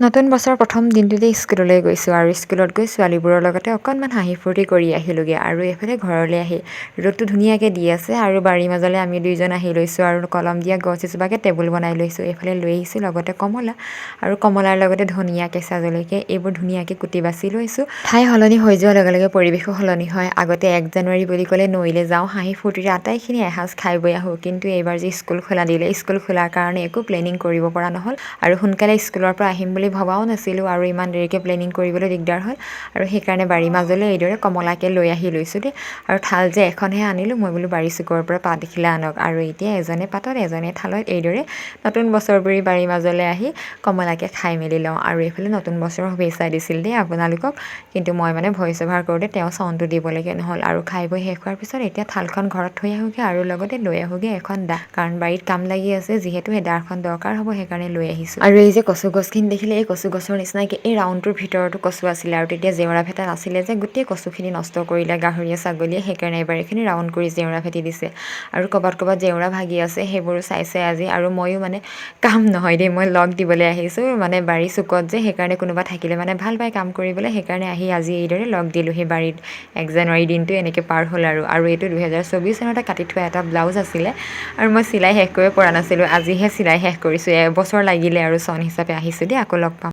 নতুন বছৰৰ প্ৰথম দিনটোতে স্কুললৈ গৈছোঁ আৰু স্কুলত গৈ ছোৱালীবোৰৰ লগতে অকণমান হাঁহি ফূৰ্তি কৰি আহিলোঁগৈ আৰু এইফালে ঘৰলৈ আহি ৰ'দটো ধুনীয়াকৈ দি আছে আৰু বাৰীৰ মাজলৈ আমি দুইজন আহি লৈছোঁ আৰু কলম দিয়া গছ এজোপাকে টেবুল বনাই লৈছোঁ। এইফালে লৈ আহিছোঁ লগতে কমলা আৰু কমলাৰ লগতে ধনিয়া, কেঁচা জলকীয়া এইবোৰ ধুনীয়াকৈ কুটি বাছি লৈছোঁ। ঠাই সলনি হৈ যোৱাৰ লগে লগে পৰিৱেশো সলনি হয়। আগতে 1 জানুৱাৰী বুলি ক'লে নৈলৈ যাওঁ, হাঁহি ফূৰ্তিৰে আটাইখিনি এসাঁজ খাই বৈ আহোঁ। কিন্তু এইবাৰ যে স্কুল খোলা দিলে, স্কুল খোলাৰ কাৰণে একো প্লেনিং কৰিব পৰা নহ'ল আৰু সোনকালে স্কুলৰ পৰা আহিম বুলি ভবাও নাছিলোঁ আৰু ইমান দেৰিকৈ প্লেনিং কৰিবলৈ দিগদাৰ হ'ল আৰু সেইকাৰণে বাৰীৰ মাজলৈ এইদৰে কমলাকে লৈ আহি লৈছোঁ দেই। আৰু থাল যে এখনহে আনিলোঁ, মই বোলো বাৰী চুকৰ পৰা পাত এখিলা আনক আৰু এতিয়া এজনে পাতত এজনে থালত এইদৰে নতুন বছৰ বুৰি বাৰীৰ মাজলৈ আহি কমলাকে খাই মেলি লওঁ। আৰু এইফালে নতুন বছৰৰ শুভেচ্ছা দিছিল দেই আপোনালোকক, কিন্তু মই মানে ভইচ অভাৰ কৰোঁতে তেওঁ চাউণ্ডটো দিবলগীয়া নহ'ল। আৰু খাই বৈ শেষ হোৱাৰ পিছত এতিয়া থালখন ঘৰত থৈ আহোঁগৈ আৰু লগতে লৈ আহোঁগৈ এখন দা, কাৰণ বাৰীত কাম লাগি আছে যিহেতু সেই দাখন দৰকাৰ হ'ব, সেইকাৰণে লৈ আহিছোঁ। আৰু এই যে কচু গছখিনি দেখিলে, এই কচু গছৰ নিচিনাকৈ এই ৰাউণ্ডটোৰ ভিতৰতো কচু আছিলে আৰু তেতিয়া জেওৰা ভেটা নাছিলে যে গোটেই কচুখিনি নষ্ট কৰিলে গাহৰিয়ে ছাগলীয়ে, সেইকাৰণে এইবাৰ এইখিনি ৰাউণ্ড কৰি জেওৰা ভেটি দিছে। আৰু ক'ৰবাত জেওৰা ভাগি আছে, সেইবোৰো চাইছে আজি। আৰু ময়ো মানে কাম নহয় দেই, মই লগ দিবলৈ আহিছোঁ, মানে বাৰী চুকত যে সেইকাৰণে কোনোবা থাকিলে মানে ভাল পায় কাম কৰিবলৈ, সেইকাৰণে আহি আজি এইদৰে লগ দিলোঁ সেই বাৰীত। 1 জানুৱাৰী দিনটো এনেকৈ পাৰ হ'ল আৰু এইটো 2024 চনতে কাটি থোৱা এটা ব্লাউজ আছিলে আৰু মই চিলাই শেষ কৰিব পৰা নাছিলোঁ, আজিহে চিলাই শেষ কৰিছোঁ। এবছৰ লাগিলে আৰু চন হিচাপে আহিছোঁ দেই। আকৌ লগ পাম।